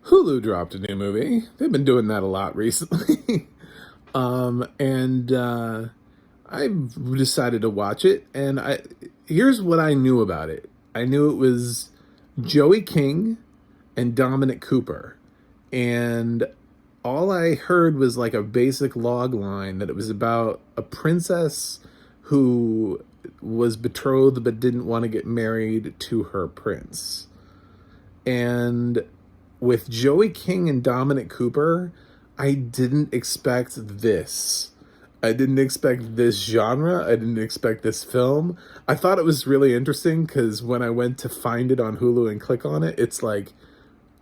Hulu dropped a new movie. They've been doing that a lot recently. And I've decided to watch it. And here's what I knew about it. I knew it was Joey King and Dominic Cooper. And all I heard was like a basic log line that it was about a princess who was betrothed but didn't want to get married to her prince. And with Joey King and Dominic Cooper, I didn't expect this. I didn't expect this genre. I didn't expect this film. I thought it was really interesting because when I went to find it on Hulu and click on it, it's like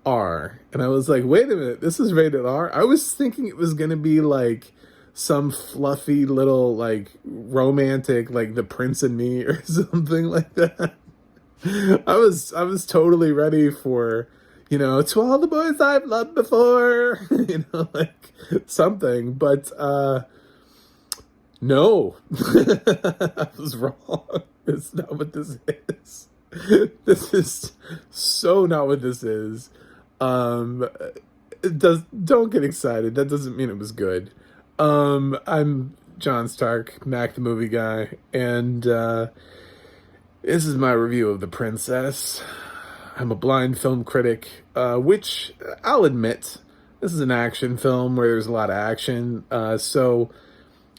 R. And I was like, wait a minute, this is rated R? I was thinking it was going to be like some fluffy little like romantic, like The Prince and Me or something like that. I was totally ready for, to all the boys I've loved before, like something, but no, I was wrong. It's not what this is. This is so not what this is. Don't get excited. That doesn't mean it was good. I'm John Stark, Mac the movie guy, and this is my review of The Princess. I'm a blind film critic, which I'll admit, this is an action film where there's a lot of action, so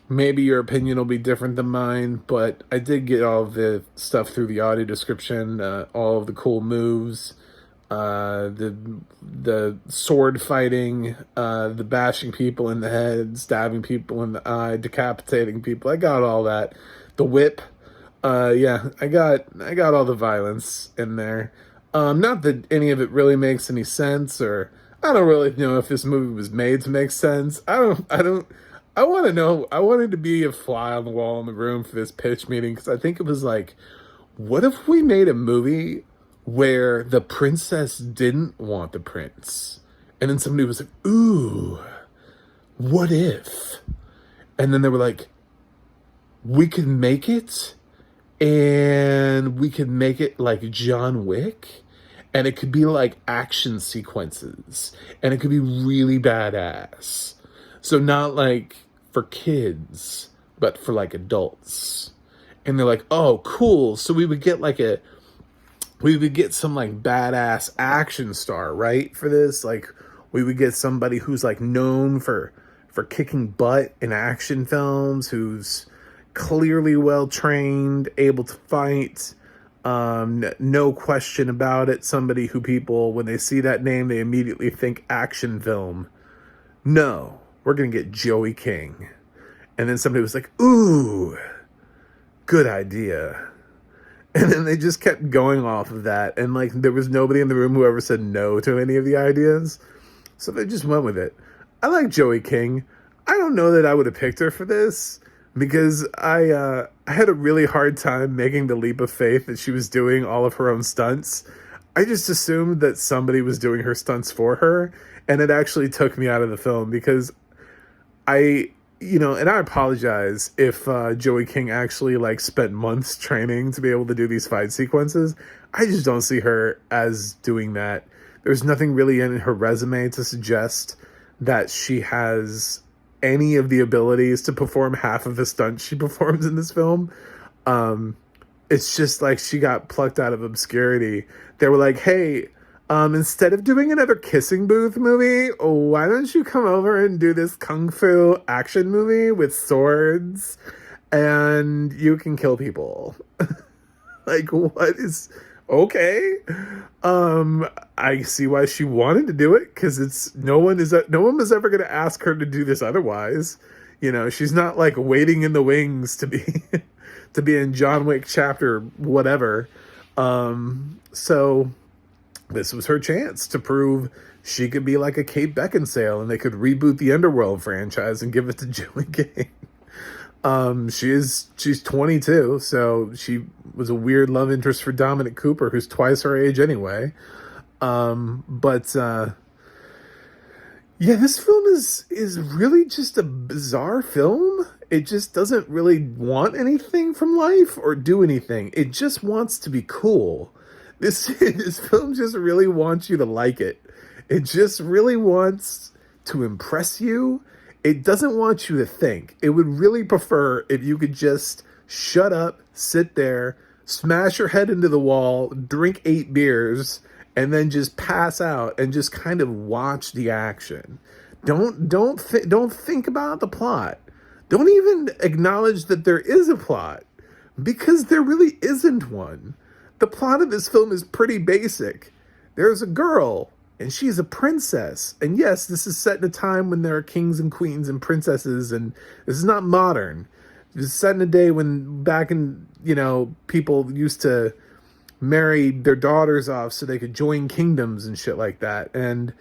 maybe your opinion will be different than mine, but I did get all of the stuff through the audio description, all of the cool moves, the sword fighting, the bashing people in the head, stabbing people in the eye, decapitating people. I got all that. The whip. Yeah, I got all the violence in there. Not that any of it really makes any sense, or I don't really know if this movie was made to make sense. I want to know. I wanted to be a fly on the wall in the room for this pitch meeting because I think it was like, what if we made a movie where the princess didn't want the prince? And then somebody was like, ooh, what if? And then they were like, we could make it, and we could make it like John Wick, and it could be like action sequences, and it could be really badass. So not like for kids, but for like adults. And they're like, oh, cool. So we would get some like badass action star, right? For this, like we would get somebody who's like known for kicking butt in action films, who's clearly well trained, able to fight, no question about it. Somebody who people, when they see that name, they immediately think action film. No, we're gonna get Joey King. And then somebody was like, ooh, good idea. And then they just kept going off of that. And like, there was nobody in the room who ever said no to any of the ideas. So they just went with it. I like Joey King. I don't know that I would have picked her for this because I had a really hard time making the leap of faith that she was doing all of her own stunts. I just assumed that somebody was doing her stunts for her. And it actually took me out of the film because and I apologize if Joey King actually like spent months training to be able to do these fight sequences. I just don't see her as doing that. There's nothing really in her resume to suggest that she has any of the abilities to perform half of the stunts she performs in this film. It's just like she got plucked out of obscurity. They were like, hey, instead of doing another Kissing Booth movie, why don't you come over and do this kung fu action movie with swords and you can kill people? Like, what is... Okay. I see why she wanted to do it, because no one was ever going to ask her to do this otherwise. She's not like waiting in the wings to be to be in John Wick chapter whatever. So this was her chance to prove she could be like a Kate Beckinsale, and they could reboot the Underworld franchise and give it to Joey King. She's 22, so she was a weird love interest for Dominic Cooper, who's twice her age anyway. Yeah, this film is really just a bizarre film. It just doesn't really want anything from life or do anything. It just wants to be cool. This film just really wants you to like it. It just really wants to impress you. It doesn't want you to think. It would really prefer if you could just shut up, sit there, smash your head into the wall, drink 8 beers, and then just pass out and just kind of watch the action. Don't think about the plot. Don't even acknowledge that there is a plot, because there really isn't one. The plot of this film is pretty basic. There's a girl, and she's a princess. And yes, this is set in a time when there are kings and queens and princesses, and this is not modern. This is set in a day when back in, people used to marry their daughters off so they could join kingdoms and shit like that. And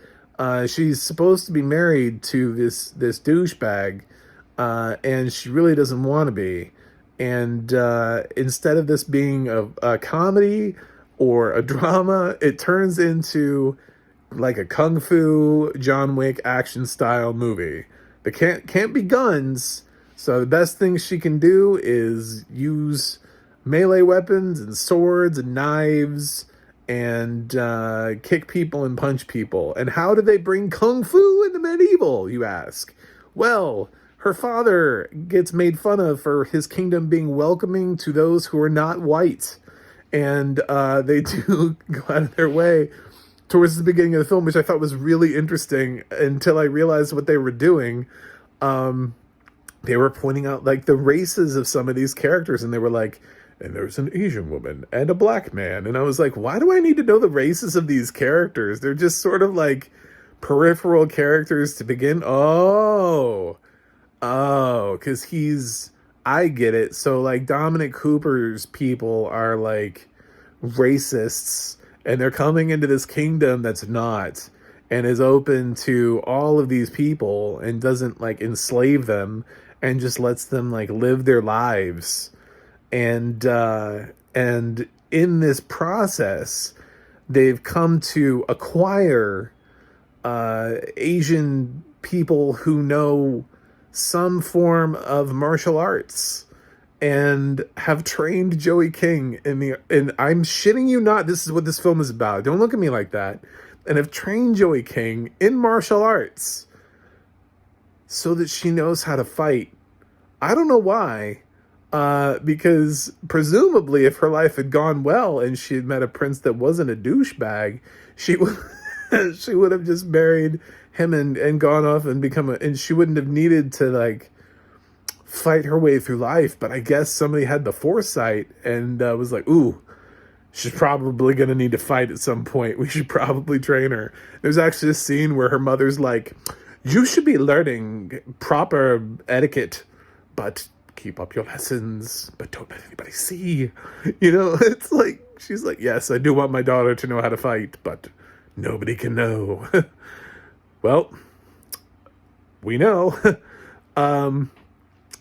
she's supposed to be married to this douchebag, and she really doesn't want to be. And instead of this being a comedy or a drama, it turns into like a kung fu John Wick action style movie. There can't be guns, so the best thing she can do is use melee weapons and swords and knives and kick people and punch people. And how do they bring kung fu into medieval, you ask? Well, her father gets made fun of for his kingdom being welcoming to those who are not white. And they do go out of their way towards the beginning of the film, which I thought was really interesting until I realized what they were doing. They were pointing out like the races of some of these characters, and they were like, and there's an Asian woman and a black man. And I was like, why do I need to know the races of these characters? They're just sort of like peripheral characters to begin. Oh, because I get it. So like Dominic Cooper's people are like racists, and they're coming into this kingdom that's not, and is open to all of these people and doesn't like enslave them and just lets them like live their lives. And in this process, they've come to acquire Asian people who know some form of martial arts and have trained Joey King and I'm shitting you not, this is what this film is about. Don't look at me like that. And have trained Joey King in martial arts so that she knows how to fight. I don't know why. Because presumably if her life had gone well and she had met a prince that wasn't a douchebag, she would have just married him and gone off and and she wouldn't have needed to like fight her way through life. But I guess somebody had the foresight and was like, ooh, she's probably going to need to fight at some point. We should probably train her. There's actually a scene where her mother's like, you should be learning proper etiquette, but keep up your lessons, but don't let anybody see. It's like, she's like, yes, I do want my daughter to know how to fight, but nobody can know. Well, we know.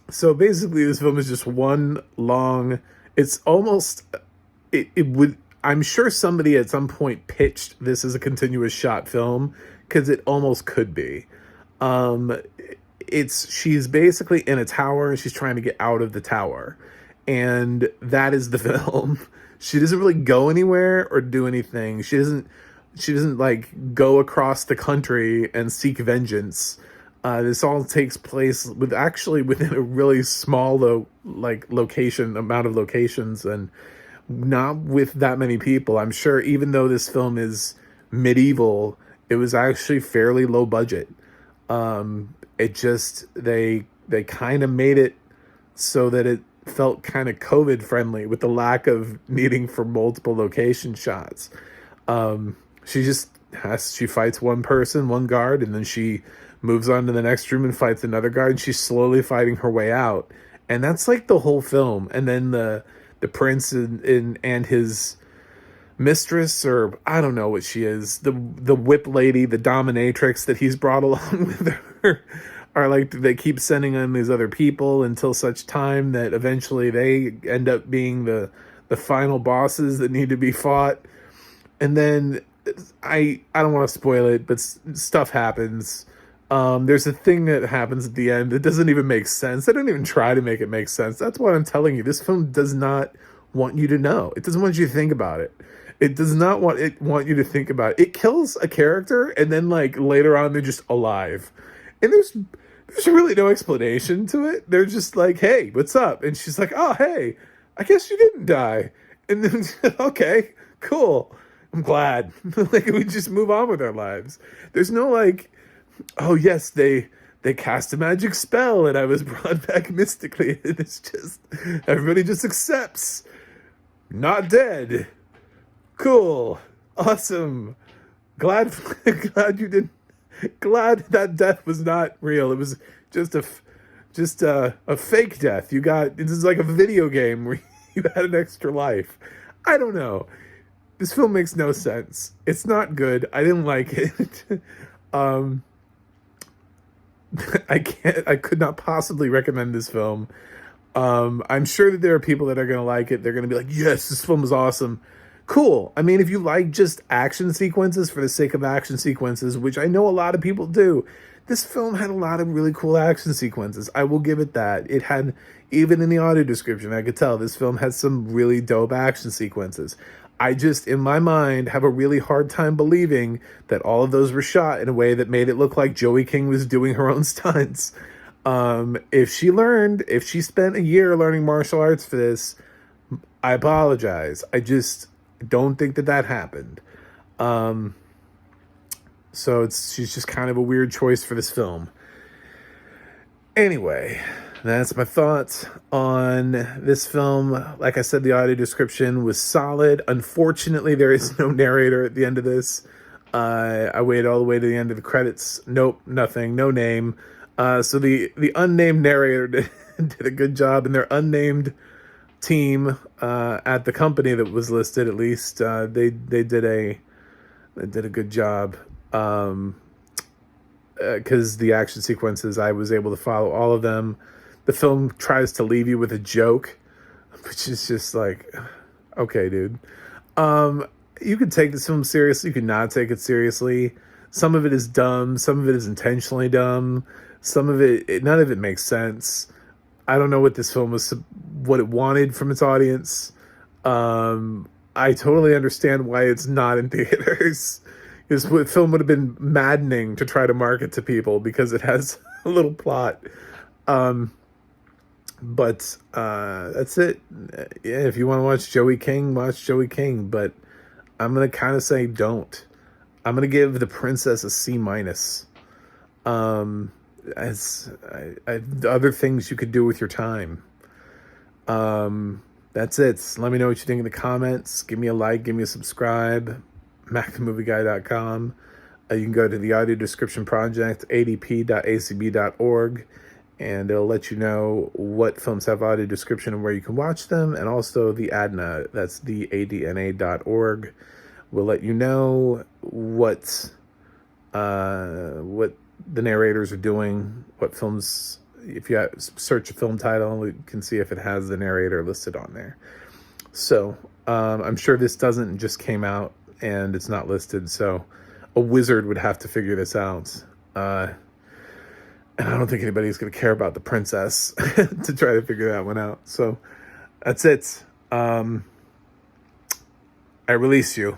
So basically this film is just one long, it's almost, it would, I'm sure somebody at some point pitched this as a continuous shot film, because it almost could be. She's basically in a tower and she's trying to get out of the tower, and that is the film. She doesn't really go anywhere or do anything. She doesn't like go across the country and seek vengeance. This all takes place within a really small amount of locations, and not with that many people. I'm sure even though this film is medieval, it was actually fairly low budget. It just, they kind of made it so that it felt kind of COVID friendly with the lack of needing for multiple location shots. She fights one person, one guard, and then she moves on to the next room and fights another guard, and she's slowly fighting her way out. And that's like the whole film. And then the prince and his mistress, or I don't know what she is, the whip lady, the dominatrix that he's brought along with her, are like, they keep sending him these other people until such time that eventually they end up being the final bosses that need to be fought. And then I don't want to spoil it, but stuff happens. There's a thing that happens at the end that doesn't even make sense. They don't even try to make it make sense. That's what I'm telling you. This film does not want you to know. It doesn't want you to think about it. It does not want you to think about it. It kills a character, and then like later on they're just alive, and there's really no explanation to it. They're just like, "Hey, what's up?" And she's like, "Oh, hey, I guess you didn't die." And then okay, cool. I'm glad. Like we just move on with our lives. There's no like, oh yes, they cast a magic spell and I was brought back mystically. And it's just everybody just accepts. Not dead. Cool. Awesome. Glad glad you didn't glad that death was not real. It was just a fake death. You got this is like a video game where you had an extra life. I don't know. This film makes no sense. It's not good. I didn't like it. I could not possibly recommend this film. I'm sure that there are people that are going to like it. They're going to be like, yes, this film is awesome. Cool. I mean, if you like just action sequences for the sake of action sequences, which I know a lot of people do, this film had a lot of really cool action sequences. I will give it that. It had, even in the audio description, I could tell this film has some really dope action sequences. I just, in my mind, have a really hard time believing that all of those were shot in a way that made it look like Joey King was doing her own stunts. If she spent a year learning martial arts for this, I apologize. I just don't think that happened. So she's just kind of a weird choice for this film. Anyway, that's my thoughts on this film. Like I said, the audio description was solid. Unfortunately, there is no narrator at the end of this. I waited all the way to the end of the credits. Nope, nothing, no name. So the unnamed narrator did a good job, and their unnamed team at the company that was listed, at least, they did a good job. Because the action sequences, I was able to follow all of them. The film tries to leave you with a joke, which is just like, okay, dude. You could take this film seriously. You could not take it seriously. Some of it is dumb. Some of it is intentionally dumb. Some of it, none of it makes sense. I don't know what this film was, what it wanted from its audience. I totally understand why it's not in theaters. This film would have been maddening to try to market to people because it has a little plot. But that's it. Yeah, if you want to watch Joey King, watch Joey King. But I'm going to kind of say don't. I'm going to give The Princess a C-. As other things you could do with your time. That's it. Let me know what you think in the comments. Give me a like. Give me a subscribe. MacTheMovieGuy.com. You can go to the audio description project, adp.acb.org, and it'll let you know what films have audio description and where you can watch them, and also the ADNA, that's the adna.org, will let you know what the narrators are doing, what films. If you search a film title, you can see if it has the narrator listed on there. So I'm sure this doesn't just came out and it's not listed, so a wizard would have to figure this out. And I don't think anybody's going to care about The Princess to try to figure that one out. So that's it. I release you.